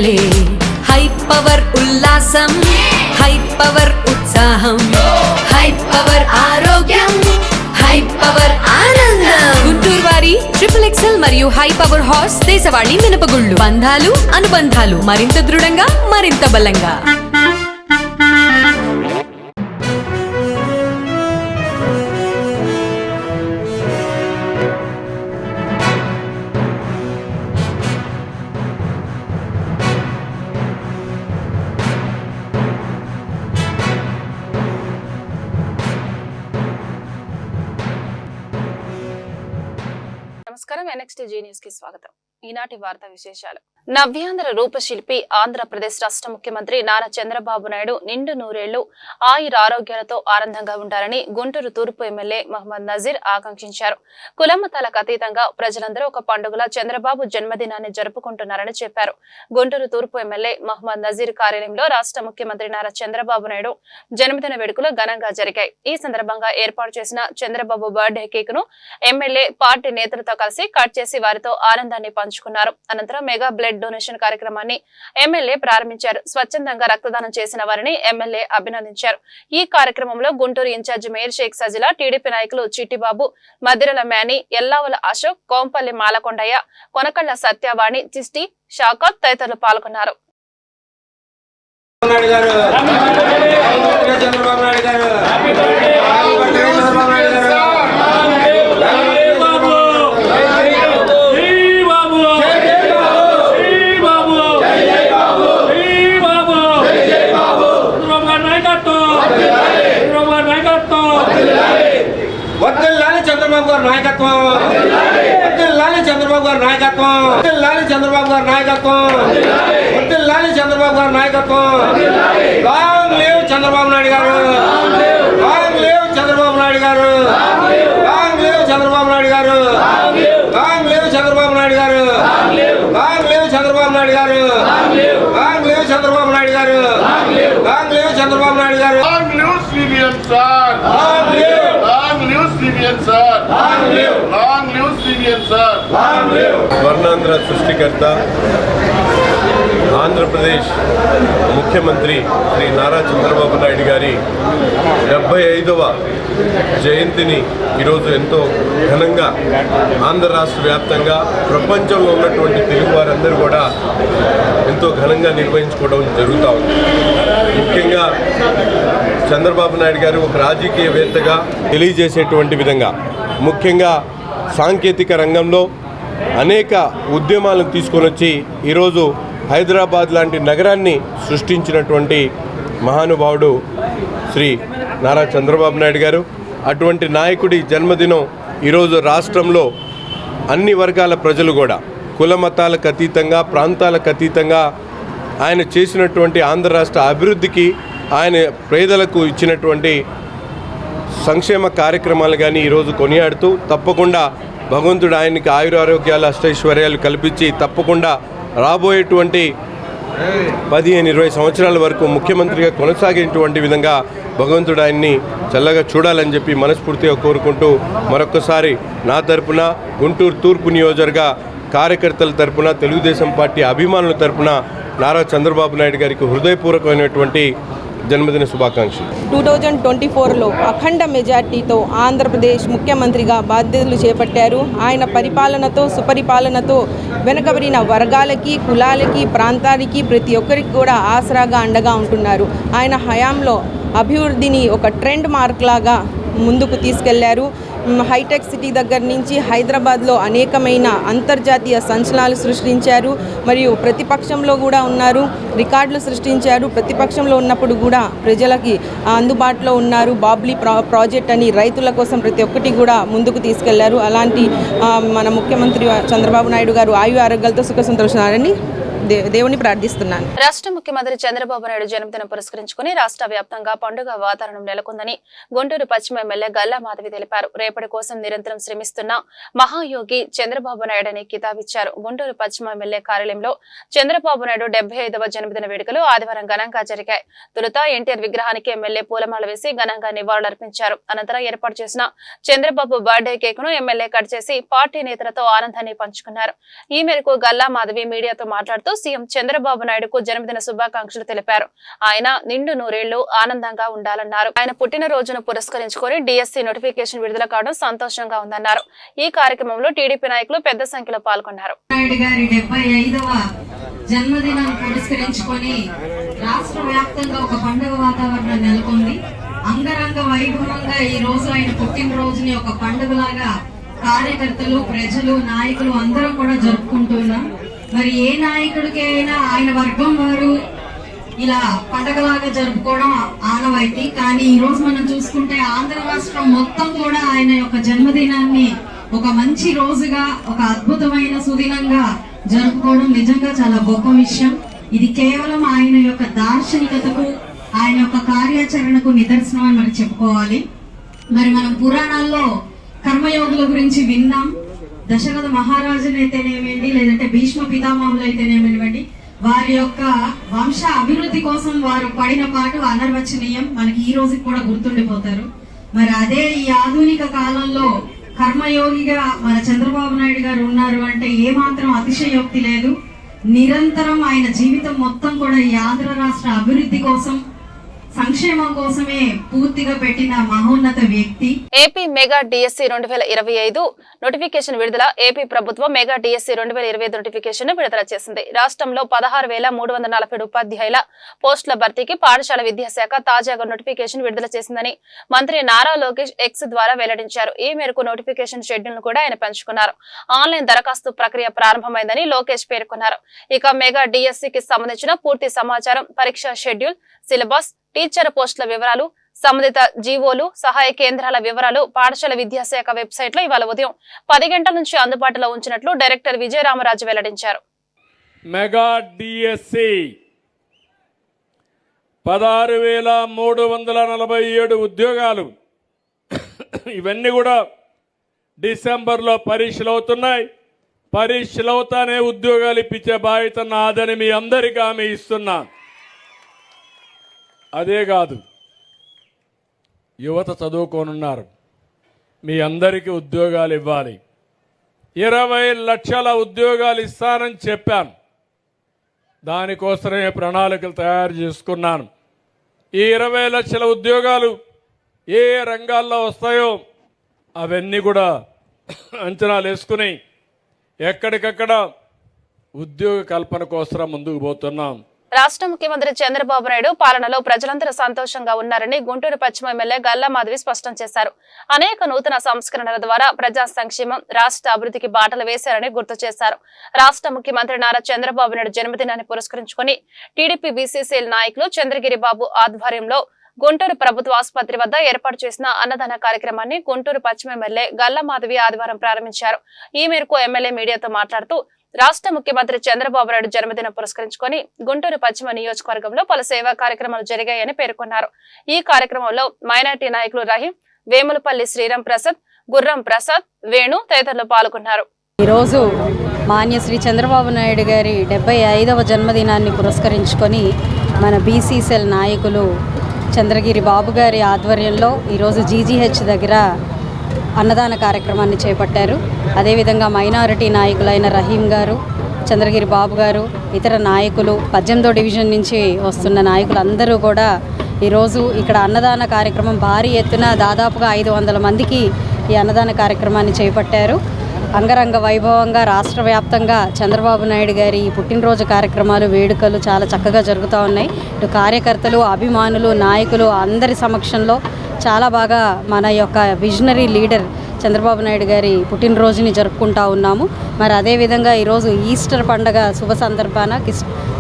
వేడుకలే high power ఉల్లాసం high power ఉత్సాహం high power ఆరోగ్యం హై పవర్ ఆనందం. గుంటూరు వారి XXL మరియు హై పవర్ హార్స్ దేశవాళీ మినపగుళ్ళు. బంధాలు అనుబంధాలు మరింత దృఢంగా మరింత బలంగా. నమస్కారం. NXTG న్యూస్ కి స్వాగతం. ఈనాటి వార్తా విశేషాలు. నవ్యాంధ్ర రూపశిల్పి ఆంధ్రప్రదేశ్ రాష్ట్ర ముఖ్యమంత్రి నారా చంద్రబాబు నాయుడు నిండు నూరేళ్లు ఆయుర ఆరోగ్యాలతో ఆనందంగా ఉండాలని గుంటూరు తూర్పు ఎమ్మెల్యే మహమ్మద్ నజీర్ ఆకాంక్షించారు. కులమతాలకు అతీతంగా ప్రజలందరూ ఒక పండుగలా చంద్రబాబు జన్మదినాన్ని జరుపుకుంటున్నారని చెప్పారు. గుంటూరు తూర్పు ఎమ్మెల్యే మహమ్మద్ నజీర్ కార్యాలయంలో రాష్ట్ర ముఖ్యమంత్రి నారా చంద్రబాబు నాయుడు జన్మదిన వేడుకలు ఘనంగా జరిగాయి. ఈ సందర్భంగా ఏర్పాటు చేసిన చంద్రబాబు బర్త్డే కేక్ ను ఎమ్మెల్యే పార్టీ నేతలతో కలిసి కట్ చేసి వారితో ఆనందాన్ని పంచుకున్నారు. అనంతరం మెగా బ్లడ్ డొనేషన్ కార్యక్రమాన్ని ఎమ్మెల్యే ప్రారంభించారు. స్వచ్ఛందంగా రక్తదానం చేసిన వారిని ఎమ్మెల్యే అభినందించారు. ఈ కార్యక్రమంలో Guntur incharge mayor Sheikh Sajila, TDP నాయకులు చిట్టిబాబు, మద్దిరల మేని, ఎల్లావుల అశోక్, కోంపల్లి మాలకొండయ్య, కొనకళ్ల సత్యవాణి, చిస్టి, షాకత్ తదితరులు పాల్గొన్నారు. చంద్రబాబు గారి నాయకత్వం, చంద్రబాబు గారి నాయకత్వం, చంద్రబాబు గారి నాయకత్వం, చంద్రబాబు గారి నాయకత్వం. లాంగ్ లివ్ చంద్రబాబు నాయుడు గారు, లాంగ్ లివ్ చంద్రబాబు నాయుడు గారు, లాంగ్ లివ్ చంద్రబాబు నాయుడు గారు, లాంగ్ లివ్ చంద్రబాబు నాయుడు గారు, లాంగ్ లివ్ చంద్రబాబు నాయుడు గారు, లాంగ్ లివ్ చంద్రబాబు నాయుడు గారు, లాంగ్ లివ్ చంద్రబాబు నాయుడు గారు. Long live CBN sir, long live CBN sir, long live CBN sir. Swarnandhra సృష్టికర్త ఆంధ్రప్రదేశ్ ముఖ్యమంత్రి శ్రీ నారా చంద్రబాబు నాయుడు గారి 75వ జయంతిని ఈరోజు ఎంతో ఘనంగా ఆంధ్ర రాష్ట్ర వ్యాప్తంగా ప్రపంచంలో ఉన్నటువంటి తెలుగు వారందరూ కూడా ఎంతో ఘనంగా నిర్వహించుకోవడం జరుగుతూ ఉంది. ముఖ్యంగా చంద్రబాబు నాయుడు గారు ఒక రాజకీయవేత్తగా తెలియజేసేటువంటి విధంగా ముఖ్యంగా సాంకేతిక రంగంలో అనేక ఉద్యమాలను తీసుకొని వచ్చి ఈరోజు హైదరాబాద్ లాంటి నగరాన్ని సృష్టించినటువంటి మహానుభావుడు శ్రీ నారా చంద్రబాబు నాయుడు గారు. అటువంటి నాయకుడి జన్మదినం ఈరోజు రాష్ట్రంలో అన్ని వర్గాల ప్రజలు కూడా కుల మతాలకు అతీతంగా, ప్రాంతాలకు అతీతంగా ఆయన చేసినటువంటి ఆంధ్ర రాష్ట్ర అభివృద్ధికి, ఆయన పేదలకు ఇచ్చినటువంటి సంక్షేమ కార్యక్రమాలు కానీ ఈరోజు కొనియాడుతూ తప్పకుండా భగవంతుడు ఆయనకి ఆయురారోగ్యాలు అష్టైశ్వర్యాలు కల్పించి తప్పకుండా రాబోయేటువంటి 15-20 సంవత్సరాల వరకు ముఖ్యమంత్రిగా కొనసాగేటువంటి విధంగా భగవంతుడు ఆయన్ని చల్లగా చూడాలని చెప్పి మనస్ఫూర్తిగా కోరుకుంటూ మరొక్కసారి నా తరపున, గుంటూరు తూర్పు నియోజకవర్గ కార్యకర్తల తరపున, తెలుగుదేశం పార్టీ అభిమానుల తరపున నారా చంద్రబాబు నాయుడు గారికి హృదయపూర్వకమైనటువంటి జన్మదిన శుభాకాంక్షలు. 2024లో అఖండ మెజార్టీతో ఆంధ్రప్రదేశ్ ముఖ్యమంత్రిగా బాధ్యతలు చేపట్టారు. ఆయన పరిపాలనతో, సుపరిపాలనతో వెనుకబడిన వర్గాలకి, కులాలకి, ప్రాంతానికి ప్రతి ఒక్కరికి కూడా ఆసరాగా అండగా ఉంటున్నారు. ఆయన హయాంలో అభివృద్ధిని ఒక ట్రెండ్ మార్క్ లాగా ముందుకు తీసుకెళ్లారు. హైటెక్ సిటీ దగ్గర నుంచి హైదరాబాద్లో అనేకమైన అంతర్జాతీయ సంచలనాలు సృష్టించారు. మరియు ప్రతిపక్షంలో కూడా ఉన్నారు, రికార్డులు సృష్టించారు. ప్రతిపక్షంలో ఉన్నప్పుడు కూడా ప్రజలకి అందుబాటులో ఉన్నారు. బాబ్లీ ప్రాజెక్ట్ అని రైతుల కోసం ప్రతి ఒక్కటి కూడా ముందుకు తీసుకెళ్లారు. అలాంటి మన ముఖ్యమంత్రి చంద్రబాబు నాయుడు గారు ఆయు ఆరోగ్యాలతో సుఖ సంతోషాలని దేవుని ప్రార్థిస్తున్నాను. రాష్ట్ర ముఖ్యమంత్రి చంద్రబాబు నాయుడు జన్మదినం పురస్కరించుకుని రాష్ట్ర వ్యాప్తంగా పండుగ వాతావరణం నెలకొందని గుంటూరు పశ్చిమ ఎమ్మెల్యే గల్లా మాధవి తెలిపారు. రేపటి కోసం నిరంతరం శ్రమిస్తున్న మహాయోగి చంద్రబాబు నాయుడు అని కితాబిచ్చారు. గుంటూరు పశ్చిమ ఎమ్మెల్యే కార్యాలయంలో చంద్రబాబు నాయుడు 75వ జన్మదిన వేడుకలు ఆదివారం ఘనంగా జరిగాయి. తొలుత ఎన్టీఆర్ విగ్రహానికి ఎమ్మెల్యే పూలమాల వేసి ఘనంగా నివాళులర్పించారు. అనంతరం ఏర్పాటు చేసిన చంద్రబాబు బర్త్డే కేక్ ను ఎమ్మెల్యే కట్ చేసి పార్టీ నేతలతో ఆనందాన్ని పంచుకున్నారు. ఈ మేరకు గల్లా మాధవి మీడియాతో మాట్లాడుతూ మాట్లాడుతూ సీఎం చంద్రబాబు నాయుడుకు జన్మదిన శుభాకాంక్షలు తెలిపారు. ఆయన నిండు నూరేళ్లు ఆనందంగా ఉండాలన్నారు. ఆయన పుట్టినరోజును పురస్కరించుకొని డిఎస్సి నోటిఫికేషన్ విడుదల కావడం సంతోషంగా ఉందన్నారు. ఈ కార్యక్రమంలో టీడీపీ నాయకులు పెద్ద సంఖ్యలో పాల్గొన్నారు. నాయుడు గారి 75వ జన్మదినాన్ని పురస్కరించుకొని రాష్ట్ర వ్యాప్తంగా ఒక పండుగ వాతావరణం నెలకొంది. అంగరంగ వైభవంగా ఈ రోజు ఆయన పుట్టినరోజుని ఒక పండుగలాగా కార్యకర్తలు, ప్రజలు, నాయకులు అందరం కూడా జరుపుకుంటున్నాం. మరి ఏ నాయకుడికి అయినా ఆయన వర్గం వారు ఇలా పండగలాగా జరుపుకోవడం ఆనవాయితీ. కానీ ఈ రోజు మనం చూసుకుంటే ఆంధ్ర రాష్ట్రం మొత్తం కూడా ఆయన యొక్క జన్మదినాన్ని ఒక మంచి రోజుగా, ఒక అద్భుతమైన సుదినంగా జరుపుకోవడం నిజంగా చాలా గొప్ప విషయం. ఇది కేవలం ఆయన యొక్క దార్శనికతకు, ఆయన యొక్క కార్యాచరణకు నిదర్శనం అని మనం చెప్పుకోవాలి. మరి మనం పురాణాల్లో కర్మయోగుల గురించి విన్నాం. దశరథ మహారాజులు అయితేనేమండి, లేదంటే భీష్మ పితామహులు అయితేనేమివ్వండి, వారి యొక్క వంశ అభివృద్ధి కోసం వారు పడిన పాటు అనర్వచనీయం, మనకి ఈ రోజుకి కూడా గుర్తుండిపోతారు. మరి అదే ఈ ఆధునిక కాలంలో కర్మయోగిగా మన చంద్రబాబు నాయుడు గారు ఉన్నారు అంటే ఏమాత్రం అతిశయోక్తి లేదు. నిరంతరం ఆయన జీవితం మొత్తం కూడా ఈ ఆంధ్ర రాష్ట్ర అభివృద్ధి కోసం, సంక్షేమం కోసమే పూర్తిగా పెట్టిన మహోన్నత వ్యక్తి. ఏపీ మెగా డిఎస్సి 2025 నోటిఫికేషన్ విడుదల. ఏపీ ప్రభుత్వం మెగా డిఎస్సి 2025 నోటిఫికేషన్ విడుదల చేసింది. రాష్ట్రంలో 16,347 ఉపాధ్యాయుల పోస్టుల భర్తీకి పాఠశాల విద్యాశాఖ తాజాగా నోటిఫికేషన్ విడుదల చేసిందని మంత్రి నారా లోకేష్ ఎక్స్ ద్వారా వెల్లడించారు. ఈ మేరకు నోటిఫికేషన్ షెడ్యూల్ ను కూడా ఆయన పంచుకున్నారు. ఆన్లైన్ దరఖాస్తు ప్రక్రియ ప్రారంభమైందని లోకేష్ పేర్కొన్నారు. ఇక మెగా డిఎస్సికి సంబంధించిన పూర్తి సమాచారం, పరీక్ష షెడ్యూల్, సిలబస్, టీచర్ పోస్టుల వివరాలు, సంబంధిత జీవోలు, సహాయ కేంద్రాల వివరాలు పాఠశాల విద్యాశాఖ వెబ్సైట్ లో ఇవాళ ఉదయం 10 గంటల నుంచి అందుబాటులో ఉంచినట్లు డైరెక్టర్ విజయరామరాజు వెల్లడించారు. మెగా డిఎస్సి 16,347 ఉద్యోగాలు. ఇవన్నీ కూడా డిసెంబర్లో పరీక్షలు అవుతున్నాయి. పరీక్షలు అవుతానే ఉద్యోగాలు ఇప్పించే బాధ్యత నాదని మీ అందరికీ హామీ ఇస్తున్నా. అదే కాదు, యువత చదువుకోనున్నారు, మీ అందరికీ ఉద్యోగాలు ఇవ్వాలి. 20 లక్షల ఉద్యోగాలు ఇస్తానని చెప్పాను. దానికోసమే ప్రణాళికలు తయారు చేసుకున్నాను. ఈ 20 లక్షల ఉద్యోగాలు ఏ రంగాల్లో వస్తాయో అవన్నీ కూడా అంచనాలు వేసుకుని ఎక్కడికక్కడ ఉద్యోగ కల్పన కోసం ముందుకు పోతున్నాం. రాష్ట్ర ముఖ్యమంత్రి చంద్రబాబు నాయుడు పాలనలో ప్రజలందరూ సంతోషంగా ఉన్నారని గుంటూరు పశ్చిమ ఎమ్మెల్యే గల్లా మాధవి స్పష్టం చేశారు. అనేక నూతన సంస్కరణల ద్వారా ప్రజా సంక్షేమం, రాష్ట్ర అభివృద్ధికి బాటలు వేశారని గుర్తు చేశారు. రాష్ట్ర ముఖ్యమంత్రి నారా చంద్రబాబు నాయుడు జన్మదినాన్ని పురస్కరించుకుని టీడీపీ బీసీసీఎల్ నాయకులు చంద్రగిరి బాబు ఆధ్వర్యంలో గుంటూరు ప్రభుత్వ ఆసుపత్రి వద్ద ఏర్పాటు చేసిన అన్నదాన కార్యక్రమాన్ని గుంటూరు పశ్చిమ ఎమ్మెల్యే గల్లా మాధవి ఆదివారం ప్రారంభించారు. ఈ మేరకు ఎమ్మెల్యే మీడియాతో మాట్లాడుతూ రాష్ట్ర ముఖ్యమంత్రి చంద్రబాబు నాయుడు జన్మదినం పురస్కరించుకొని గుంటూరు పశ్చిమ నియోజకవర్గంలో పలు సేవా కార్యక్రమాలు జరిగాయని పేర్కొన్నారు. ఈ కార్యక్రమంలో మైనార్టీ నాయకులు రహీం, వేములపల్లి శ్రీరామ్ ప్రసాద్, గుర్రం ప్రసాద్, వేణు తదితరులు పాల్గొన్నారు. ఈరోజు మాన్య శ్రీ చంద్రబాబు నాయుడు గారి 75వ జన్మదినాన్ని పురస్కరించుకొని మన బీసీసీఎల్ నాయకులు చంద్రగిరి బాబు గారి ఆధ్వర్యంలో ఈరోజు జీజీహెచ్ దగ్గర అన్నదాన కార్యక్రమాన్ని చేపట్టారు. అదేవిధంగా మైనారిటీ నాయకులైన రహీం గారు, చంద్రగిరి బాబు గారు, ఇతర నాయకులు, 18వ డివిజన్ నుంచి వస్తున్న నాయకులందరూ కూడా ఈరోజు ఇక్కడ అన్నదాన కార్యక్రమం భారీ ఎత్తున దాదాపుగా 500 మందికి ఈ అన్నదాన కార్యక్రమాన్ని చేపట్టారు. అంగరంగ వైభవంగా రాష్ట్ర వ్యాప్తంగా చంద్రబాబు నాయుడు గారి ఈ పుట్టినరోజు కార్యక్రమాలు, వేడుకలు చాలా చక్కగా జరుగుతూ ఉన్నాయి. ఇటు కార్యకర్తలు, అభిమానులు, నాయకులు అందరి సమక్షంలో చాలా బాగా మన యొక్క విజనరీ లీడర్ చంద్రబాబు నాయుడు గారి పుట్టినరోజుని జరుపుకుంటూ ఉన్నాము. మరి అదేవిధంగా ఈరోజు ఈస్టర్ పండుగ శుభ సందర్భాన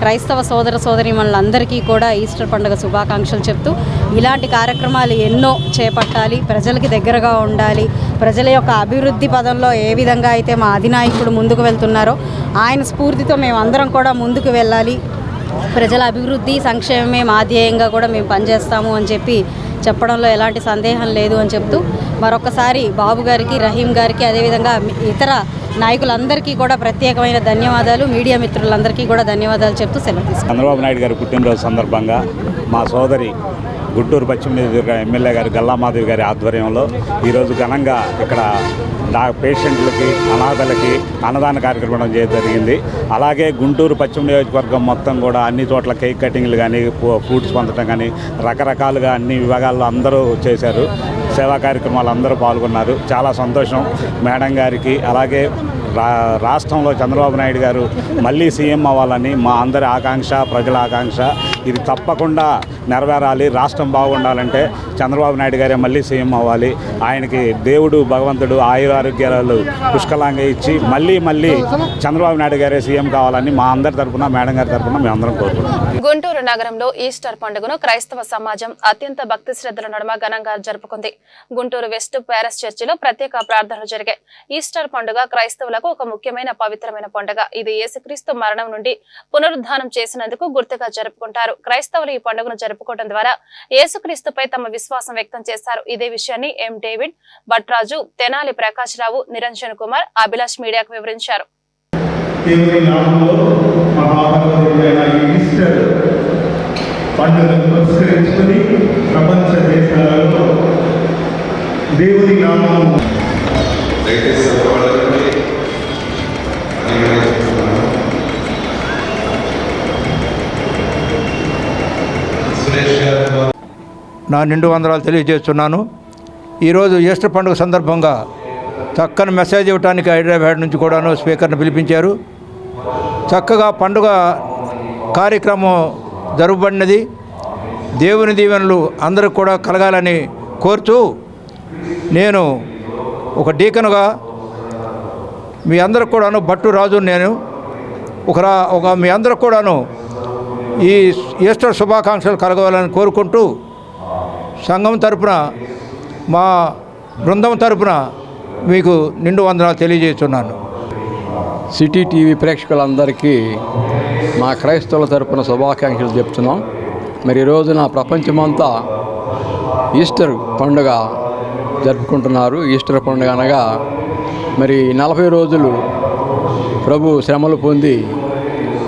క్రైస్తవ సోదర సోదరీమణులందరికీ కూడా ఈస్టర్ పండుగ శుభాకాంక్షలు చెప్తూ ఇలాంటి కార్యక్రమాలు ఎన్నో చేపట్టాలి, ప్రజలకి దగ్గరగా ఉండాలి, ప్రజల యొక్క అభివృద్ధి పదంలో ఏ విధంగా అయితే మా అధినాయకుడు ముందుకు వెళ్తున్నారో ఆయన స్ఫూర్తితో మేమందరం కూడా ముందుకు వెళ్ళాలి, ప్రజల అభివృద్ధి సంక్షేమమే మా ధ్యేయంగా కూడా మేము పనిచేస్తాము అని చెప్పడంలో ఎలాంటి సందేహం లేదు అని చెప్తూ మరొకసారి బాబు గారికి, రహీం గారికి, అదేవిధంగా ఇతర నాయకులందరికీ కూడా ప్రత్యేకమైన ధన్యవాదాలు, మీడియా మిత్రులందరికీ కూడా ధన్యవాదాలు చెప్తూ సెలవు తీసుకుంటాను. చంద్రబాబు నాయుడు గారి పుట్టినరోజు సందర్భంగా మా సోదరి గుంటూరు పశ్చిమ నియోజకవర్గ ఎమ్మెల్యే గారు గల్లామాధవి గారి ఆధ్వర్యంలో ఈరోజు ఘనంగా ఇక్కడ పేషెంట్లకి అనాథలకి అన్నదాన కార్యక్రమం చేయడం జరిగింది. అలాగే గుంటూరు పశ్చిమ నియోజకవర్గం మొత్తం కూడా అన్ని చోట్ల కేక్ కటింగ్లు కానీ ఫ్రూట్స్ పొందడం కానీ రకరకాలుగా అన్ని విభాగాల్లో అందరూ చేశారు. సేవా కార్యక్రమాలు అందరూ పాల్గొన్నారు. చాలా సంతోషం. మేడం గారికి అలాగే రాష్ట్రంలో చంద్రబాబు నాయుడు గారు మళ్ళీ సీఎం అవ్వాలని మా అందరి ఆకాంక్ష, ప్రజల ఆకాంక్ష. ఇది తప్పకుండా నెరవేరాలి. రాష్ట్రం బాగుండాలంటే చంద్రబాబు నాయుడు గారే మళ్ళీ సీఎం అవ్వాలి. ఆయనకి దేవుడు భగవంతుడు ఆయురారోగ్యాలు పుష్కలంగా ఇచ్చి మళ్ళీ చంద్రబాబు నాయుడు గారే సీఎం కావాలని మా అందరి తరఫున, మేడం గారి తరఫున మేము అందరం కోరుకుంటున్నాం. గుంటూరు నగరంలో ఈస్టర్ పండుగను క్రైస్తవ సమాజం అత్యంత భక్తి శ్రద్ధల నడుమ ఘనంగా జరుపుకుంది. గుంటూరు వెస్ట్ ప్యారస్ చర్చిలో ప్రత్యేక ప్రార్థనలు జరిగాయి. ఈస్టర్ పండుగ క్రైస్తవులకు ఒక ముఖ్యమైన పవిత్రమైన పండుగ. ఇది యేసుక్రీస్తు మరణం నుండి పునరుద్ధానం చేసినందుకు గుర్తుగా జరుపుకుంటారు. క్రైస్తవులు ఈ పండుగను జరుపుకోవడం ద్వారా యేసుక్రీస్తుపై తమ విశ్వాసం వ్యక్తం చేస్తారు. ఇదే విషయాన్ని ఎం డేవిడ్ భట్రాజు, తెనాలి ప్రకాష్ రావు, నిరంజన్ కుమార్, అభిలాష్ మీడియాకు వివరించారు. పండుగను పురస్కరించుకుని ప్రపంచ దేశాలలో దేవుని నామం నా నిండు వందనాలు తెలియజేస్తున్నాను. ఈరోజు ఈస్టర్ పండుగ సందర్భంగా చక్కని మెసేజ్ ఇవ్వడానికి హైదరాబాద్ నుంచి కూడాను స్పీకర్ని పిలిపించారు. చక్కగా పండుగ కార్యక్రమం జరగబడినది. దేవుని దీవెనలు అందరికి కూడా కలగాలని కోరుతూ నేను ఒక డీకనుగా మీ అందరికి కూడాను భట్టు రాజు నేను ఒక మీ అందరికి కూడాను ఈ ఈస్టర్ శుభాకాంక్షలు కలగాలని కోరుకుంటూ సంఘం తరపున మా బృందం తరపున మీకు నిండు వందనాలు తెలియజేస్తున్నాను. సిటీ టీవీ ప్రేక్షకులందరికీ మా క్రైస్తవుల తరపున శుభాకాంక్షలు చెప్తున్నాం. మరి ఈ రోజున ప్రపంచమంతా ఈస్టర్ పండుగ జరుపుకుంటున్నారు. ఈస్టర్ పండుగ అనగా మరి 40 రోజులు ప్రభు శ్రమలు పొంది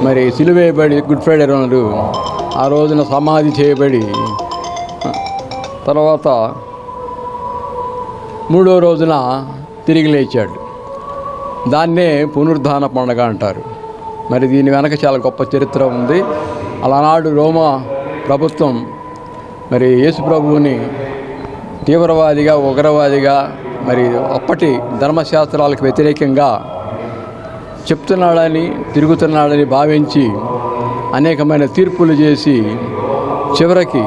మరి సిలువేయబడి గుడ్ ఫ్రైడే రోజు ఆ రోజున సమాధి చేయబడి తర్వాత 3వ రోజున తిరిగి లేచాడు. దాన్నే పునరుద్ధాన పండుగ అంటారు. మరి దీని వెనక చాలా గొప్ప చరిత్ర ఉంది. అలానాడు రోమా ప్రభుత్వం మరి యేసు ప్రభువుని తీవ్రవాదిగా, ఉగ్రవాదిగా, మరి అప్పటి ధర్మశాస్త్రాలకు వ్యతిరేకంగా చెప్తున్నాడని, తిరుగుతున్నాడని భావించి అనేకమైన తీర్పులు చేసి చివరికి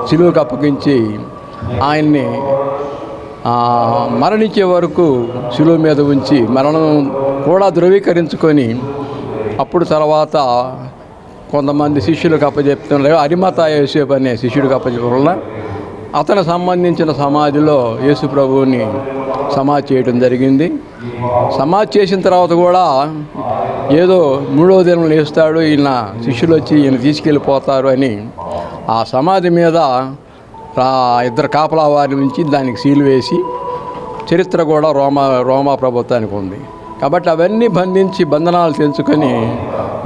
సిలువకు అప్పగించి ఆయన్ని మరణించే వరకు సిలువ మీద ఉంచి మరణం కూడా ధృవీకరించుకొని అప్పుడు తర్వాత కొంతమంది శిష్యులకు అప్పచెప్తున్నారు. అరిమతా యోసేపు అనే శిష్యుడికి అప్పచెప్పడం వల్ల అతను సంబంధించిన సమాధిలో యేసు ప్రభువుని సమాధి చేయడం జరిగింది. సమాధి చేసిన తర్వాత కూడా ఏదో 3వ దినం లేస్తాడు, ఈయన శిష్యులు వచ్చి ఈయన తీసుకెళ్ళిపోతారు అని ఆ సమాధి మీద 2 కాపలా వారి నుంచి దానికి సీలు వేసి చరిత్ర కూడా రోమా ప్రభుత్వానికి ఉంది. కాబట్టి అవన్నీ బంధనాలు తెంచుకొని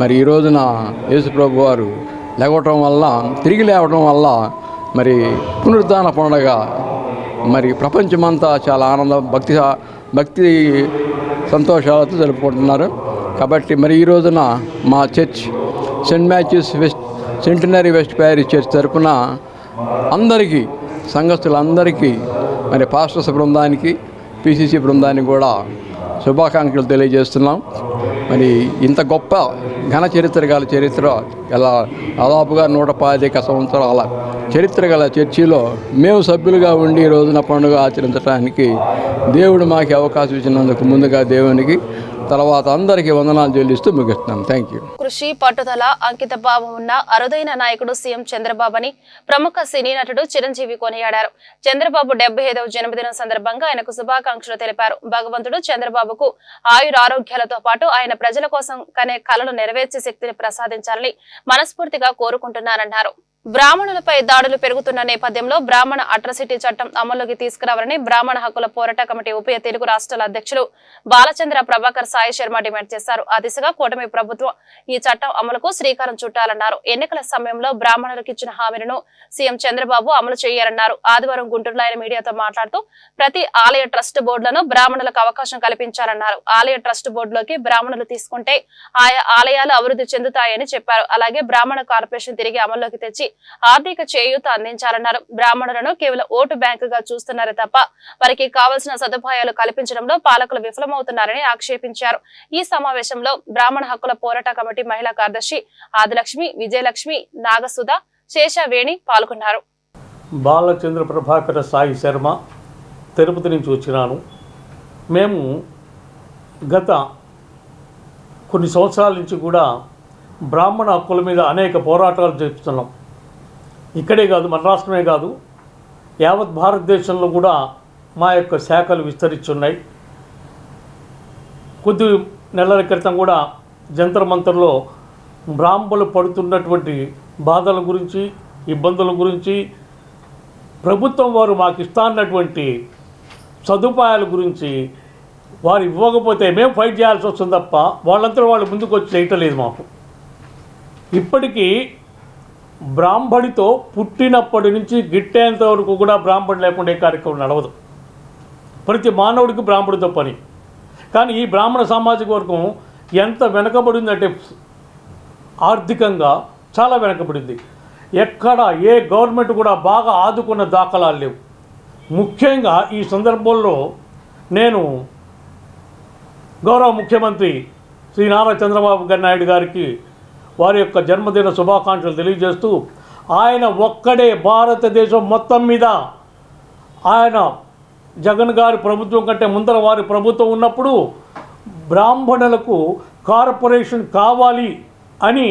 మరి ఈ రోజున యేసు ప్రభు వారు తిరిగి లేవడం వల్ల మరి పునరుద్ధాన పండుగ మరి ప్రపంచమంతా చాలా ఆనందం, భక్తి సంతోషాలతో జరుపుకుంటున్నారు. కాబట్టి మరి ఈ రోజున మా church Saint Matthews centenary west Paris church తరపున అందరికీ, సంఘస్థులందరికీ, మరి పాస్టర్స్ బృందానికి, పిసిసి బృందానికి కూడా శుభాకాంక్షలు తెలియజేస్తున్నాం. మరి ఇంత గొప్ప ఘన చరిత్ర గల దాదాపుగా 125 సంవత్సరాల చరిత్ర గల చర్చిలో మేము సభ్యులుగా ఉండి ఈ రోజున పండుగ ఆచరించడానికి దేవుడు మాకు అవకాశం ఇచ్చినందుకు ముందుగా దేవునికి, తర్వాత అందరికీ వందనాలు చెల్లిస్తూ ముగిస్తున్నాం. Thank you. కృషి, పట్టుదల, అంకిత భావం ఉన్న అరుదైన నాయకుడు సీఎం చంద్రబాబు అని ప్రముఖ సినీ నటుడు చిరంజీవి కొనియాడారు. చంద్రబాబు 75వ జన్మదినం సందర్భంగా ఆయనకు శుభాకాంక్షలు తెలిపారు. భగవంతుడు చంద్రబాబుకు ఆయురారోగ్యాలతో పాటు ఆయన ప్రజల కోసం కనే కలలు నెరవేర్చే శక్తిని ప్రసాదించాలని మనస్ఫూర్తిగా కోరుకుంటున్నారన్నారు. బ్రాహ్మణులపై దాడులు పెరుగుతున్న నేపథ్యంలో బ్రాహ్మణ అట్రాసిటీ చట్టం అమల్లోకి తీసుకురావాలని బ్రాహ్మణ హక్కుల పోరాట కమిటీ ఉభయ తెలుగు రాష్ట్రాల అధ్యక్షులు బాలచంద్ర ప్రభాకర్ సాయి శర్మ డిమాండ్ చేశారు. ఆ దిశగా కూటమి ప్రభుత్వం ఈ చట్టం అమలుకు శ్రీకారం చుట్టాలన్నారు. ఎన్నికల సమయంలో బ్రాహ్మణులకు ఇచ్చిన హామీలను సీఎం చంద్రబాబు అమలు చేయాలన్నారు. ఆదివారం గుంటూరులో ఆయన మీడియాతో మాట్లాడుతూ ప్రతి ఆలయ ట్రస్ట్ బోర్డులను బ్రాహ్మణులకు అవకాశం కల్పించాలన్నారు. ఆలయ ట్రస్ట్ బోర్డులోకి బ్రాహ్మణులు తీసుకుంటే ఆయా ఆలయాలు అభివృద్ధి చెందుతాయని చెప్పారు. అలాగే బ్రాహ్మణ కార్పొరేషన్ తిరిగి అమల్లోకి తెచ్చి ఆర్థిక చేయూత అందించాలన్నారు. బ్రాహ్మణులను కేవలం ఓటు బ్యాంకుగా చూస్తున్నారే తప్ప వారికి కావలసిన సదుపాయాలు కల్పించడంలో పాలకులు విఫలమవుతున్నారని ఆక్షేపించారు. ఈ సమావేశంలో బ్రాహ్మణ హక్కుల పోరాట కమిటీ మహిళా కార్యదర్శి ఆదిలక్ష్మి, విజయలక్ష్మి, నాగసుధ, శేషవేణి పాల్గొన్నారు. బాలచంద్ర ప్రభాకర సాయి శర్మ, తిరుపతి నుంచి వచ్చినాను. మేము గత కొన్ని సంవత్సరాల నుంచి కూడా బ్రాహ్మణ హక్కుల మీద అనేక పోరాటాలు చేస్తున్నాం. ఇక్కడే కాదు, మన రాష్ట్రమే కాదు, యావత్ భారతదేశంలో కూడా మా యొక్క శాఖలు విస్తరించున్నాయి. కొద్ది నెలల క్రితం కూడా జంతర్ మంతర్లో బ్రాహ్మణులు పడుతున్నటువంటి బాధల గురించి, ఇబ్బందుల గురించి, ప్రభుత్వం వారు మాకు ఇస్తాన్నటువంటి సదుపాయాల గురించి వారు ఇవ్వకపోతే మేము ఫైట్ చేయాల్సి వస్తుంది తప్ప వాళ్ళంతా వాళ్ళు ముందుకు వచ్చి చేయటలేదు. మాకు ఇప్పటికీ బ్రాహ్మడితో పుట్టినప్పటి నుంచి గిట్టేంత వరకు కూడా బ్రాహ్మణుడు లేకుండా ఏ కార్యక్రమం నడవదు. ప్రతి మానవుడికి బ్రాహ్మడితో పని. కానీ ఈ బ్రాహ్మణ సామాజిక వర్గం ఎంత వెనకబడిందంటే ఆర్థికంగా చాలా వెనకబడింది. ఎక్కడ ఏ గవర్నమెంట్ కూడా బాగా ఆదుకున్న దాఖలాలు లేవు. ముఖ్యంగా ఈ సందర్భంలో నేను గౌరవ ముఖ్యమంత్రి శ్రీ నారా చంద్రబాబు నాయుడు గారికి వారి యొక్క జన్మదిన శుభాకాంక్షలు తెలియజేస్తూ, ఆయన ఒక్కడే భారతదేశం మొత్తం మీద, ఆయన జగన్ గారి ప్రభుత్వం కంటే ముందర వారి ప్రభుత్వం ఉన్నప్పుడు బ్రాహ్మణులకు కార్పొరేషన్ కావాలి అని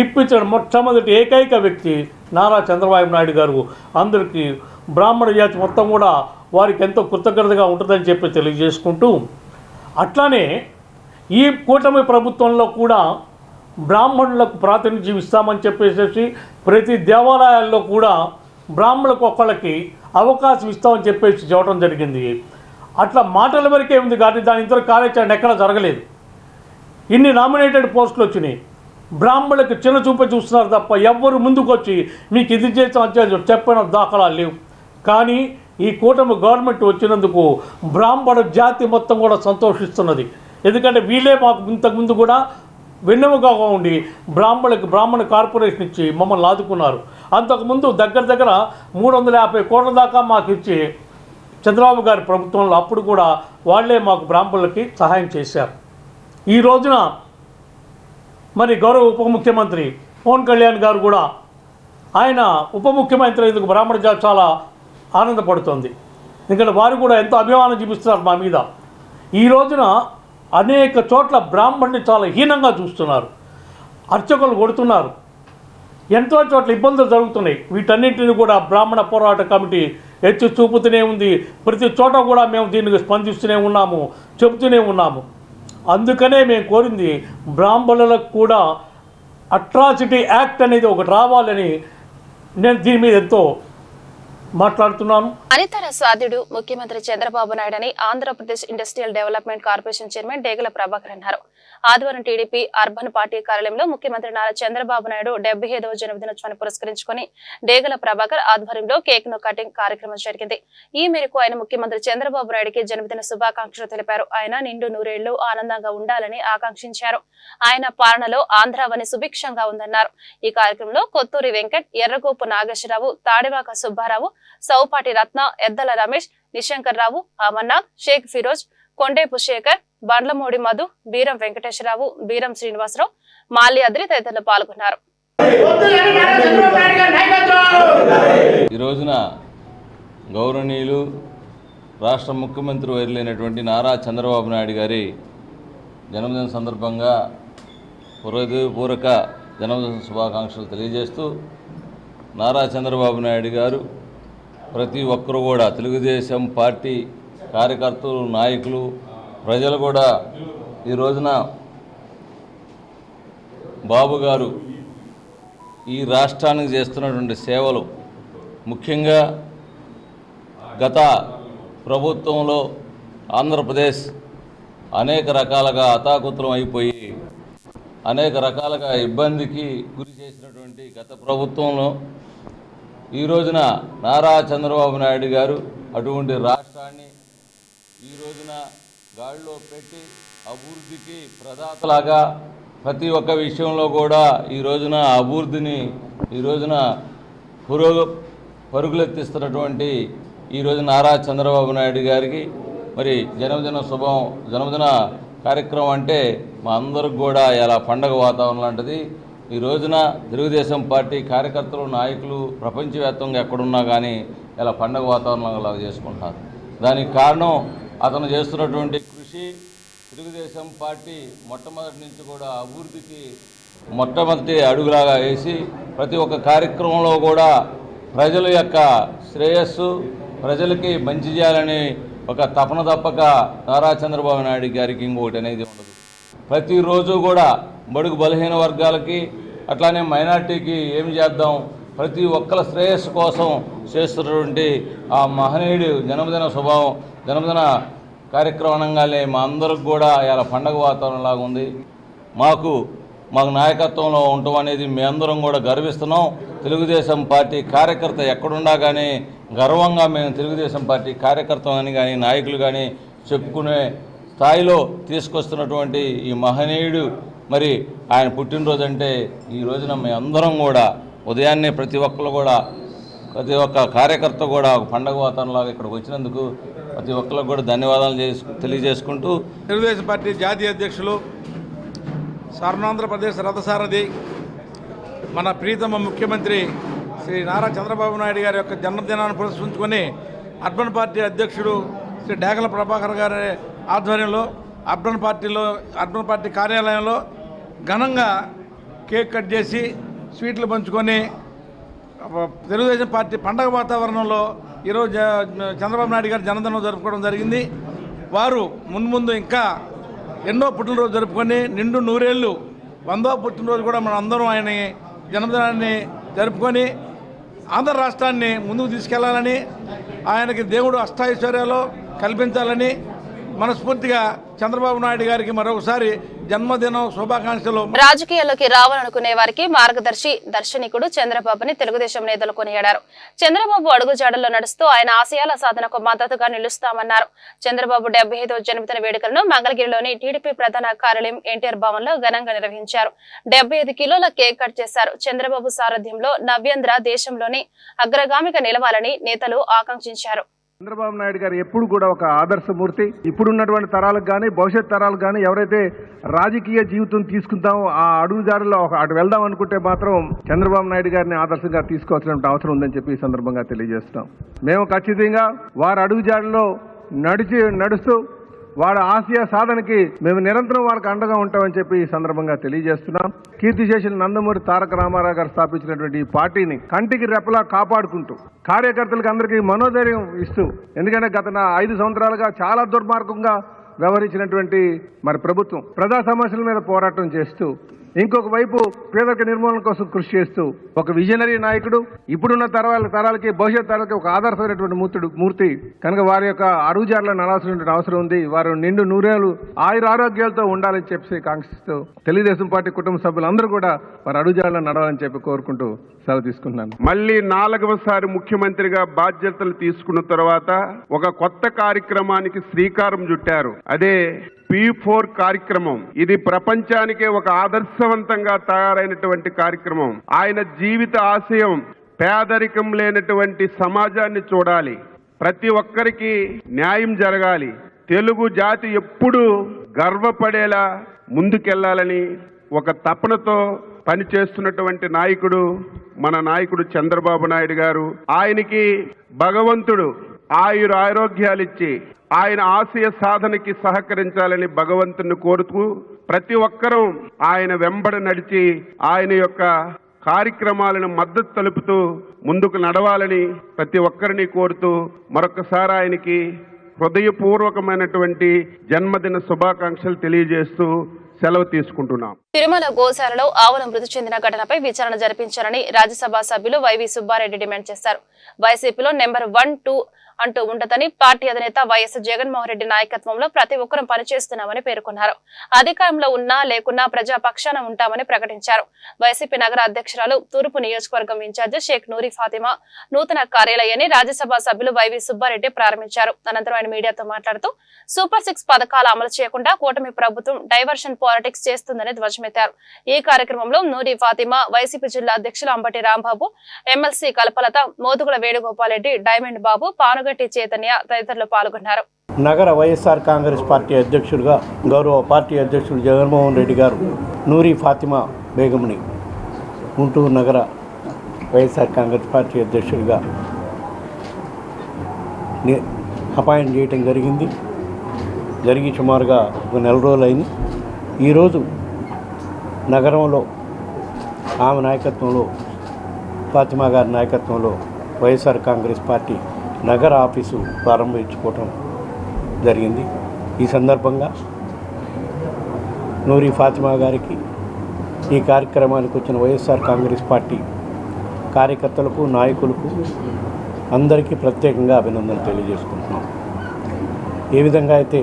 ఇప్పించిన మొట్టమొదటి ఏకైక వ్యక్తి నారా చంద్రబాబు నాయుడు గారు. అందరికీ బ్రాహ్మణ జాతి మొత్తం కూడా వారికి ఎంతో కృతజ్ఞతగా ఉంటుందని చెప్పి తెలియజేసుకుంటూ, అట్లానే ఈ కూటమి ప్రభుత్వంలో కూడా బ్రాహ్మణులకు ప్రాతినిధ్యం ఇస్తామని చెప్పేసి ప్రతి దేవాలయాల్లో కూడా బ్రాహ్మణులకు ఒక్కళ్ళకి అవకాశం ఇస్తామని చెప్పేసి చెప్పడం జరిగింది. అట్లా మాటల వరకే ఉంది కానీ దాని ఇంతవరకు కార్యాచరణ ఎక్కడా జరగలేదు. ఇన్ని నామినేటెడ్ పోస్టులు వచ్చినాయి. బ్రాహ్మణులకు చిన్న చూపే చూస్తున్నారు తప్ప ఎవ్వరు ముందుకు వచ్చి మీకు ఇది చేస్తామని చెప్పిన దాఖలాలు లేవు. కానీ ఈ కూటమి గవర్నమెంట్ వచ్చినందుకు బ్రాహ్మణ జాతి మొత్తం కూడా సంతోషిస్తున్నది. ఎందుకంటే వీళ్ళే మాకు ఇంతకుముందు కూడా వెన్నెముగా ఉండి బ్రాహ్మణ కార్పొరేషన్ ఇచ్చి మమ్మల్ని ఆదుకున్నారు. అంతకుముందు దగ్గర 350 కోట్ల దాకా మాకు ఇచ్చి చంద్రబాబు గారి ప్రభుత్వంలో అప్పుడు కూడా వాళ్ళే మాకు బ్రాహ్మణులకి సహాయం చేశారు. ఈ రోజున మరి గౌరవ ఉప ముఖ్యమంత్రి పవన్ కళ్యాణ్ గారు కూడా ఆయన ఉప ముఖ్యమంత్రి ఎందుకు బ్రాహ్మణ జాతి చాలా ఆనందపడుతుంది. ఎందుకంటే వారు కూడా ఎంతో అభిమానం చూపిస్తున్నారు మా మీద. ఈ రోజున అనేక చోట్ల బ్రాహ్మణుని చాలా హీనంగా చూస్తున్నారు, అర్చకులు కొడుతున్నారు, ఎంతో చోట్ల ఇబ్బందులు జరుగుతున్నాయి. వీటన్నింటినీ కూడా బ్రాహ్మణ పోరాట కమిటీ ఎత్తి చూపుతూనే ఉంది. ప్రతి చోట కూడా మేము దీనికి స్పందిస్తూనే ఉన్నాము, చెబుతూనే ఉన్నాము. అందుకనే మేము కోరింది బ్రాహ్మణులకు కూడా అట్రాసిటీ యాక్ట్ అనేది ఒకటి రావాలని నేను దీని మీద ఎంతో మాట్లాడుతున్నాను. అనితర సాధ్యుడు ముఖ్యమంత్రి చంద్రబాబు నాయుడు అని Andhra Pradesh industrial development corporation chairman Degala Prabhakar అన్నారు. ఆదివారం టీడీపీ అర్బన్ పార్టీ కార్యాలయంలో ముఖ్యమంత్రి నారా చంద్రబాబు నాయుడు 75వ జన్మదినోత్సవాన్ని పురస్కరించుకుని డేగల ప్రభాకర్ ఆధ్వర్యంలో కేక్ ను కటింగ్ కార్యక్రమం జరిగింది. ఈ మేరకు ఆయన ముఖ్యమంత్రి చంద్రబాబు నాయుడుకి జన్మదిన శుభాకాంక్షలు తెలిపారు. ఆయన నిండు నూరేళ్లు ఆనందంగా ఉండాలని ఆకాంక్షించారు. ఆయన పాలనలో ఆంధ్రావని సుభిక్షంగా ఉందన్నారు. ఈ కార్యక్రమంలో కొత్తూరి వెంకట్, ఎర్రగోపు నాగేశ్వరరావు, తాడివాక సుబ్బారావు, సౌపాటి రత్న, ఎద్దల రమేష్, నిశంకర్ రావు, అమర్నాథ్, షేక్ ఫిరోజ్, కొండేపు శేఖర్, బండ్లమూడి మధు, బీరం వెంకటేశ్వరరావు, బీరం శ్రీనివాసరావు, మాల్యాద్రి తదితరులు పాల్గొన్నారు. ఈ రోజున గౌరవనీయులు రాష్ట్ర ముఖ్యమంత్రి వర్యులైనటువంటి నారా చంద్రబాబు నాయుడు గారి జన్మదిన సందర్భంగా హృదయపూర్వక జన్మదిన శుభాకాంక్షలు తెలియజేస్తూ, నారా చంద్రబాబు నాయుడు గారు ప్రతి ఒక్కరు కూడా తెలుగుదేశం పార్టీ కార్యకర్తలు, నాయకులు, ప్రజలు కూడా ఈ రోజున బాబు గారు ఈ రాష్ట్రానికి చేస్తున్నటువంటి సేవలు, ముఖ్యంగా గత ప్రభుత్వంలో ఆంధ్రప్రదేశ్ అనేక రకాలుగా అతాకుతలం అయిపోయి అనేక రకాలుగా ఇబ్బందికి గురి చేసినటువంటి గత ప్రభుత్వంలో ఈ రోజున నారా చంద్రబాబు నాయుడు గారు అటువంటి రాష్ట్రాన్ని ఈ రోజున గాడిలో పెట్టి అభివృద్ధికి ప్రదాతలాగా ప్రతి ఒక్క విషయంలో కూడా ఈ రోజున అభివృద్ధిని ఈ రోజున పరుగులెత్తిస్తున్నటువంటి ఈరోజు నారా చంద్రబాబు నాయుడు గారికి మరి జన్మదిన కార్యక్రమం అంటే మా అందరికి కూడా ఇలా పండగ వాతావరణం లాంటిది. ఈ రోజున తెలుగుదేశం పార్టీ కార్యకర్తలు, నాయకులు ప్రపంచవ్యాప్తంగా ఎక్కడున్నా కానీ ఇలా పండగ వాతావరణంగా చేసుకుంటారు. దానికి కారణం అతను చేస్తున్నటువంటి కృషి. తెలుగుదేశం పార్టీ మొట్టమొదటి నుంచి కూడా అభివృద్ధికి మొట్టమొదటి అడుగులాగా వేసి ప్రతి ఒక్క కార్యక్రమంలో కూడా ప్రజల యొక్క శ్రేయస్సు, ప్రజలకి మంచి చేయాలని ఒక తపన తప్పక నారా చంద్రబాబు నాయుడు గారికి ఇంకొకటి అనేది ఉండదు. ప్రతిరోజు కూడా బడుగు బలహీన వర్గాలకి అట్లానే మైనార్టీకి ఏం చేద్దాం, ప్రతి ఒక్కరి శ్రేయస్సు కోసం చేస్తున్నటువంటి ఆ మహనీయుడు జన్మదిన కార్యక్రమంగానే మా అందరికి కూడా ఇలా పండగ వాతావరణంలాగా ఉంది. మాకు నాయకత్వంలో ఉండటం అనేది మీ అందరం కూడా గర్విస్తున్నాం. తెలుగుదేశం పార్టీ కార్యకర్త ఎక్కడున్నా కానీ గర్వంగా మేము తెలుగుదేశం పార్టీ కార్యకర్త అని కానీ నాయకులు కానీ చెప్పుకునే స్థాయిలో తీసుకొస్తున్నటువంటి ఈ మహనీయుడు మరి ఆయన పుట్టినరోజు అంటే ఈ రోజున మేము అందరం కూడా ఉదయాన్నే ప్రతి ఒక్క కార్యకర్త కూడా ఒక పండగ వాతావరణంలాగా ఇక్కడికి వచ్చినందుకు ప్రతి ఒక్కరికి కూడా ధన్యవాదాలు తెలియజేసుకుంటూ తెలుగుదేశం పార్టీ జాతీయ అధ్యక్షులు స్వర్ణాంధ్రప్రదేశ్ రథసారథి మన ప్రీతమ ముఖ్యమంత్రి శ్రీ నారా చంద్రబాబు నాయుడు గారి యొక్క జన్మదినాన్ని పురస్కరించుకొని అర్బన్ పార్టీ అధ్యక్షుడు శ్రీ డేగల ప్రభాకర్ గారి ఆధ్వర్యంలో అర్బన్ పార్టీ కార్యాలయంలో ఘనంగా కేక్ కట్ చేసి స్వీట్లు పంచుకొని తెలుగుదేశం పార్టీ పండగ వాతావరణంలో ఈరోజు చంద్రబాబు నాయుడు గారి జన్మదినం జరుపుకోవడం జరిగింది. వారు మున్ముందు ఇంకా ఎన్నో పుట్టినరోజు జరుపుకొని నిండు నూరేళ్ళు 100వ పుట్టినరోజు కూడా మనం అందరం ఆయన జన్మదినాన్ని జరుపుకొని ఆంధ్ర రాష్ట్రాన్ని ముందుకు తీసుకెళ్లాలని, ఆయనకి దేవుడు అష్టాైశ్వర్యాలు కల్పించాలని మనస్ఫూర్తిగా చంద్రబాబు నాయుడు గారికి మరొకసారి జన్మదినం శుభాకాంక్షలు. రాజకీయాల్లోకి రావాలనుకునే వారికి మార్గదర్శి, దర్శనికుడు చంద్రబాబుని తెలుగుదేశం నేతలు కొనియాడారు. చంద్రబాబు అడుగుజాడల్లో నడుస్తూ ఆయన ఆశయాల సాధనకు మద్దతుగా నిలుస్తామన్నారు. చంద్రబాబు 75వ జన్మదిన వేడుకలను మంగళగిరిలోని టీడీపీ ప్రధాన కార్యాలయం ఎన్టీఆర్ భవన్ లో ఘనంగా నిర్వహించారు. 75 కిలోల కేక్ కట్ చేశారు. చంద్రబాబు సారథ్యంలో నవ్యాంధ్ర దేశంలోని అగ్రగామిగా నిలవాలని నేతలు ఆకాంక్షించారు. చంద్రబాబు నాయుడు గారు ఎప్పుడు కూడా ఒక ఆదర్శమూర్తి. ఇప్పుడున్నటువంటి తరాలకు కానీ భవిష్యత్ తరాలకు కానీ ఎవరైతే రాజకీయ జీవితం తీసుకుంటామో ఆ అడుగుదారుల్లో అటు వెళ్దాం అనుకుంటే మాత్రం చంద్రబాబు నాయుడు గారిని ఆదర్శంగా తీసుకోవాల్సిన అవసరం ఉందని చెప్పి ఈ సందర్భంగా తెలియజేస్తున్నాం. మేము ఖచ్చితంగా వారి అడుగుజాడల్లో నడుస్తూ వారి ఆశయ సాధనకి మేము నిరంతరం వారికి అండగా ఉంటామని చెప్పి ఈ సందర్భంగా తెలియజేస్తున్నాం. కీర్తిశేషులు నందమూరి తారక రామారావు గారు స్థాపించినటువంటి ఈ పార్టీని కంటికి రెప్పలా కాపాడుకుంటూ కార్యకర్తలకు అందరికీ మనోధైర్యం ఇస్తూ, ఎందుకంటే గత 5 సంవత్సరాలుగా చాలా దుర్మార్గంగా వ్యవహరించినటువంటి మరి ప్రభుత్వం ప్రజా సమస్యల మీద పోరాటం చేస్తూ, ఇంకొక వైపు పేదరిక నిర్మూలన కోసం కృషి చేస్తూ ఒక విజనరీ నాయకుడు, ఇప్పుడున్న తరాలకి భవిష్యత్ తరాలకి ఒక ఆదర్శమైనటువంటి మూర్తి కనుక వారి యొక్క అడుగుజాడలో నడాల్సినటువంటి అవసరం ఉంది. వారు నిండు నూరేళ్లు ఆయురారోగ్యాలతో ఉండాలని చెప్పి కాంక్షిస్తూ తెలుగుదేశం పార్టీ కుటుంబ సభ్యులందరూ కూడా వారి అడుగుజాడలో నడవాలని చెప్పి కోరుకుంటూ సెలవు తీసుకుంటున్నాను. మళ్ళీ 4వసారి ముఖ్యమంత్రిగా బాధ్యతలు తీసుకున్న తర్వాత ఒక కొత్త కార్యక్రమానికి శ్రీకారం చుట్టారు. అదే P4 కార్యక్రమం. ఇది ప్రపంచానికే ఒక ఆదర్శవంతంగా తయారైనటువంటి కార్యక్రమం. ఆయన జీవిత ఆశయం పేదరికం లేనటువంటి సమాజాన్ని చూడాలి, ప్రతి ఒక్కరికి న్యాయం జరగాలి, తెలుగు జాతి ఎప్పుడూ గర్వపడేలా ముందుకెళ్లాలని ఒక తపనతో పనిచేస్తున్నటువంటి నాయకుడు మన నాయకుడు చంద్రబాబు నాయుడు గారు. ఆయనకి భగవంతుడు ఆరోగ్యాలిచ్చి ఆయన ఆశయ సాధనకి సహకరించాలని భగవంతుని కోరుతూ ప్రతి ఒక్కరూ ఆయన వెంబడి నడిచి ఆయన యొక్క కార్యక్రమాలను మద్దతు తెలుపుతూ ముందుకు నడవాలని ప్రతి ఒక్కరిని కోరుతూ మరొకసారి ఆయనకి హృదయపూర్వకమైనటువంటి జన్మదిన శుభాకాంక్షలు తెలియజేస్తూ సెలవు తీసుకుంటున్నాం. తిరుమల గోశాలలో ఆవులు మృతి చెందిన ఘటనపై విచారణ జరిపించాలని రాజ్యసభ సభ్యులు వైవి సుబ్బారెడ్డి డిమాండ్ చేశారు. వైసీపీలో నెంబర్ 1, 2 అంటూ ఉండదని పార్టీ అధినేత వైఎస్ జగన్మోహన్ రెడ్డి నాయకత్వంలో ప్రతి ఒక్కరూ పనిచేస్తున్నామని పేర్కొన్నారు. అధికారంలో ఉన్నా లేకున్నా ప్రజాపక్షాన ఉంటామని ప్రకటించారు. వైసీపీ నగర అధ్యక్షురాలు, తూర్పు నియోజకవర్గం ఇన్ఛార్జి షేక్ నూరి ఫాతిమా నూతన కార్యాలయాన్ని రాజ్యసభ సభ్యులు వైవి సుబ్బారెడ్డి ప్రారంభించారు. అనంతరం ఆయన మీడియాతో మాట్లాడుతూ సూపర్ 6 పథకాలు అమలు చేయకుండా కూటమి ప్రభుత్వం డైవర్షన్ పాలిటిక్స్ చేస్తుందని ధ్వజమెత్తారు. ఈ కార్యక్రమంలో నూరి ఫాతిమా, వైసీపీ జిల్లా అధ్యక్షులు అంబటి రాంబాబు, ఎమ్మెల్సీ కల్పలత, మోదుగుల వేణుగోపాల్ రెడ్డి, డైమండ్ బాబు, పానుగంటి చైతన్య తదితరులు పాల్గొన్నారు. నగర వైఎస్ఆర్ కాంగ్రెస్ పార్టీ అధ్యక్షుడిగా గౌరవ పార్టీ అధ్యక్షుడు జగన్మోహన్ రెడ్డి గారు నూరి ఫాతిమా బేగంని గుంటూరు నగర వైఎస్ఆర్ కాంగ్రెస్ పార్టీ అధ్యక్షుడిగా అపాయింట్ చేయడం జరిగి సుమారుగా ఒక నెల రోజులైంది. ఈరోజు నగరంలో ఆమె నాయకత్వంలో, ఫాతిమా గారి నాయకత్వంలో వైఎస్ఆర్ కాంగ్రెస్ పార్టీ నగర ఆఫీసు ప్రారంభించుకోవటం జరిగింది. ఈ సందర్భంగా నూరి ఫాతిమా గారికి, ఈ కార్యక్రమానికి వచ్చిన వైఎస్ఆర్ కాంగ్రెస్ పార్టీ కార్యకర్తలకు, నాయకులకు అందరికీ ప్రత్యేకంగా అభినందనలు తెలియజేసుకుంటున్నాం. ఏ విధంగా అయితే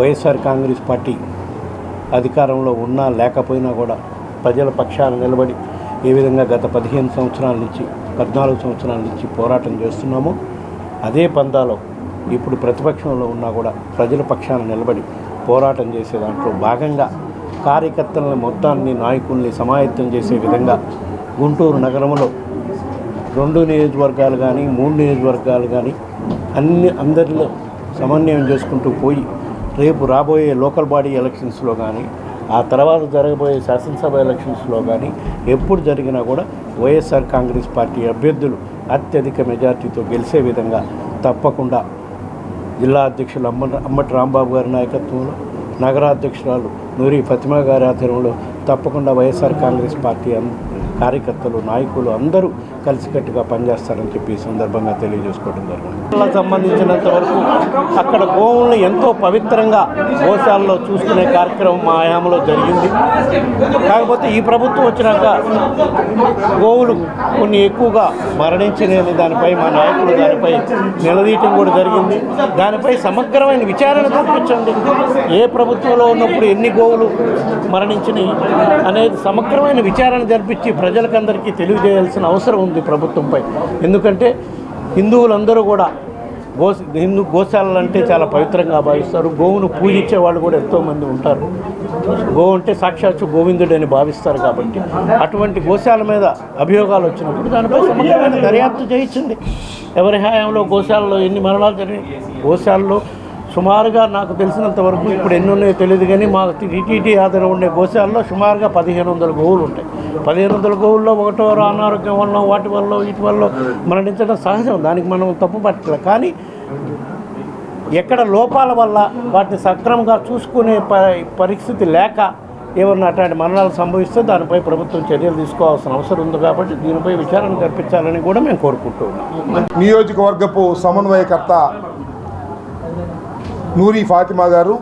వైఎస్ఆర్ కాంగ్రెస్ పార్టీ అధికారంలో ఉన్నా లేకపోయినా కూడా ప్రజల పక్షాన నిలబడి ఏ విధంగా గత 15 సంవత్సరాల నుంచి 14 సంవత్సరాల నుంచి పోరాటం చేస్తున్నామో అదే పందాలో ఇప్పుడు ప్రతిపక్షంలో ఉన్నా కూడా ప్రజల పక్షాన నిలబడి పోరాటం చేసే దాంట్లో భాగంగా కార్యకర్తలను మొత్తాన్ని, నాయకుల్ని సమాయత్తం చేసే విధంగా గుంటూరు నగరంలో 2 నియోజకవర్గాలు కానీ 3 నియోజకవర్గాలు కానీ అందరిలో సమన్వయం చేసుకుంటూ పోయి రేపు రాబోయే లోకల్ బాడీ ఎలక్షన్స్లో కానీ, ఆ తర్వాత జరగబోయే శాసనసభ ఎలక్షన్స్లో కానీ ఎప్పుడు జరిగినా కూడా వైఎస్ఆర్ కాంగ్రెస్ పార్టీ అభ్యర్థులు అత్యధిక మెజార్టీతో గెలిచే విధంగా తప్పకుండా జిల్లా అధ్యక్షులు అంబటి రాంబాబు గారి నాయకత్వంలో, నగరాధ్యక్షురాలు నూరి ఫాతిమా గారి ఆధ్వర్యంలో తప్పకుండా వైఎస్ఆర్ కాంగ్రెస్ పార్టీ కార్యకర్తలు, నాయకులు అందరూ కలిసికట్టుగా పనిచేస్తారని చెప్పి ఈ సందర్భంగా తెలియజేసుకోవడం జరిగింది. సంబంధించినంత వరకు అక్కడ గోవుల్ని ఎంతో పవిత్రంగా గోశాలలో చూసుకునే కార్యక్రమం మా హయాంలో జరిగింది. కాకపోతే ఈ ప్రభుత్వం వచ్చినాక గోవులు కొన్ని ఎక్కువగా మరణించినని దానిపై మా నాయకులు దానిపై నిలదీయటం కూడా జరిగింది. దానిపై సమగ్రమైన విచారణ చూపించండి. ఏ ప్రభుత్వంలో ఉన్నప్పుడు ఎన్ని గోవులు మరణించినాయి అనేది సమగ్రమైన విచారణ జరిపించి ప్రజలకందరికీ తెలియజేయాల్సిన అవసరం ఉంది ప్రభుత్వంపై. ఎందుకంటే హిందువులందరూ కూడా గోశాలలు అంటే చాలా పవిత్రంగా భావిస్తారు. గోవును పూజించే వాళ్ళు కూడా ఎంతోమంది ఉంటారు. గోవు అంటే సాక్షాత్తు గోవిందుడని భావిస్తారు. కాబట్టి అటువంటి గోశాల మీద అభియోగాలు వచ్చినప్పుడు దానిపై సమగ్రమైన దర్యాప్తు చేయించండి. ఎవరి హయాంలో గోశాలలో ఎన్ని మరణాలు జరిగాయి? గోశాలలో సుమారుగా నాకు తెలిసినంత వరకు ఇప్పుడు ఎన్ని ఉన్నాయో తెలియదు కానీ మా టీటీడీ ఆధారం ఉండే గోశాలలో సుమారుగా 1500 గోవులు ఉంటాయి. 1500 గోవుల్లో ఒకటో అనారోగ్యం వల్ల వాటి వల్ల వీటి వల్ల మరణించడం సహజం, దానికి మనం తప్పు పట్టలేదు. కానీ ఎక్కడ లోపాల వల్ల వాటిని సక్రమంగా చూసుకునే పరిస్థితి లేక ఏమన్నా అట్లాంటి మరణాలు సంభవిస్తే దానిపై ప్రభుత్వం చర్యలు తీసుకోవాల్సిన అవసరం ఉంది. కాబట్టి దీనిపై విచారణ జరిపించాలని కూడా మేము కోరుకుంటూ ఉన్నాం. నియోజకవర్గపు సమన్వయకర్త నూరి ఫాతిమా గారు,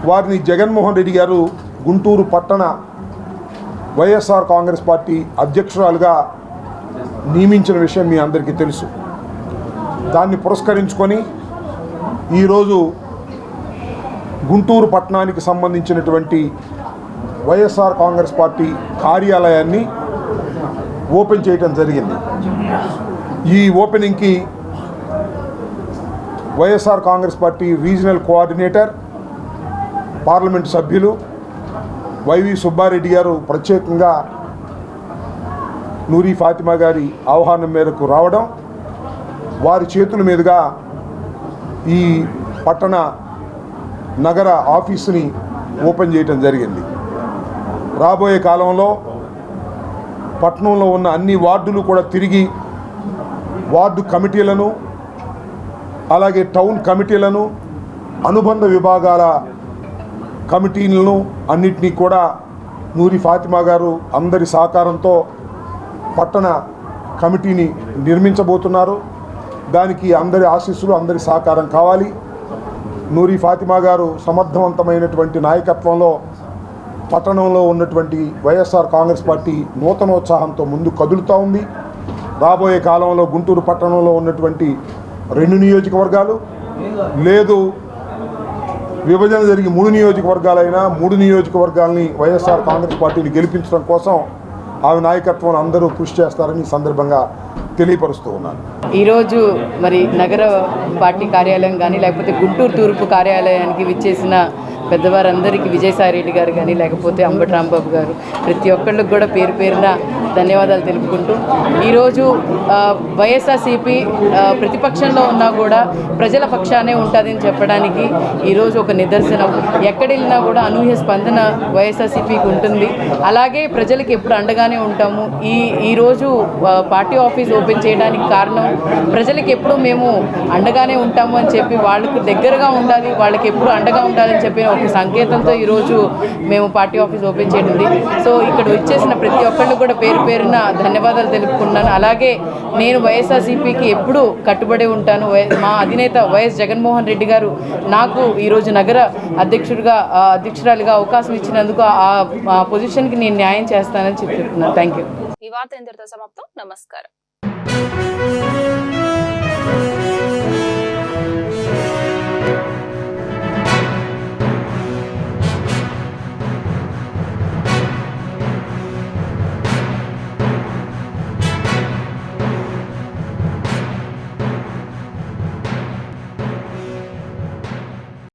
వారిని జగన్మోహన్ రెడ్డి గారు గుంటూరు పట్టణ వైఎస్ఆర్ కాంగ్రెస్ పార్టీ అధ్యక్షురాలుగా నియమించిన విషయం మీ అందరికీ తెలుసు. దాన్ని పురస్కరించుకొని ఈరోజు గుంటూరు పట్టణానికి సంబంధించినటువంటి వైఎస్ఆర్ కాంగ్రెస్ పార్టీ కార్యాలయాన్ని ఓపెన్ చేయడం జరిగింది. ఈ ఓపెనింగ్కి YSR Congress party regional coordinator, parliament సభ్యులు వైవి సుబ్బారెడ్డి గారు ప్రత్యేకంగా నూరి ఫాతిమా గారి ఆహ్వానం మేరకు రావడం, వారి చేతుల మీదుగా ఈ పట్టణ నగర ఆఫీసుని ఓపెన్ చేయటం జరిగింది. రాబోయే కాలంలో పట్టణంలో ఉన్న అన్ని వార్డులు కూడా తిరిగి వార్డు కమిటీలను, అలాగే టౌన్ కమిటీలను, అనుబంధ విభాగాల కమిటీలను అన్నిటినీ కూడా నూరి ఫాతిమా గారు అందరి సహకారంతో పట్టణ కమిటీని నిర్మించబోతున్నారు. దానికి అందరి ఆశీస్సులు, అందరి సహకారం కావాలి. నూరి ఫాతిమా గారు సమర్థవంతమైనటువంటి నాయకత్వంలో పట్టణంలో ఉన్నటువంటి వైఎస్ఆర్ కాంగ్రెస్ పార్టీ నూతనోత్సాహంతో ముందు కదులుతూ ఉంది. రాబోయే కాలంలో గుంటూరు పట్టణంలో ఉన్నటువంటి 2 నియోజకవర్గాలు లేదు విభజన జరిగి 3 నియోజకవర్గాలైనా 3 నియోజకవర్గాలని వైఎస్ఆర్ కాంగ్రెస్ పార్టీని గెలిపించడం కోసం ఆమె నాయకత్వం అందరూ కృషి చేస్తారని సందర్భంగా తెలియపరుస్తూ ఉన్నాను. ఈరోజు మరి నగర పార్టీ కార్యాలయం కానీ లేకపోతే గుంటూరు తూర్పు కార్యాలయానికి విచ్చేసిన పెద్దవారందరికీ విజయసాయిరెడ్డి గారు కానీ లేకపోతే అంబటి రాంబాబు గారు ప్రతి ఒక్కళ్ళకి కూడా పేరు పేరున ధన్యవాదాలు తెలుపుకుంటూ ఈరోజు వైఎస్ఆర్సీపీ ప్రతిపక్షంలో ఉన్నా కూడా ప్రజల పక్షానే ఉంటుందని చెప్పడానికి ఈరోజు ఒక నిదర్శనం. ఎక్కడెళ్ళినా కూడా అనూహ్య స్పందన వైఎస్ఆర్సీపీకి ఉంటుంది. అలాగే ప్రజలకి ఎప్పుడు అండగానే ఉంటాము. ఈరోజు పార్టీ ఆఫీస్ ఓపెన్ చేయడానికి కారణం ప్రజలకి ఎప్పుడు మేము అండగానే ఉంటాము అని చెప్పి వాళ్ళకి దగ్గరగా ఉండాలి, వాళ్ళకి ఎప్పుడు అండగా ఉండాలని చెప్పి ఒక సంకేతంతో ఈరోజు మేము పార్టీ ఆఫీస్ ఓపెన్ చేయనుంది. సో ఇక్కడ వచ్చేసిన ప్రతి ఒక్కళ్ళు కూడా పేరు పేరున ధన్యవాదాలు తెలుపుకున్నాను. అలాగే నేను వైఎస్ఆర్సీపీకి ఎప్పుడూ కట్టుబడి ఉంటాను. మా అధినేత వైఎస్ జగన్మోహన్ రెడ్డి గారు నాకు ఈరోజు నగర అధ్యక్షురాలిగా అవకాశం ఇచ్చినందుకు ఆ పొజిషన్కి నేను న్యాయం చేస్తానని చెప్తున్నాను. Thank you. ఈ వార్త ఇంతటితో సమాప్తం. నమస్కారం.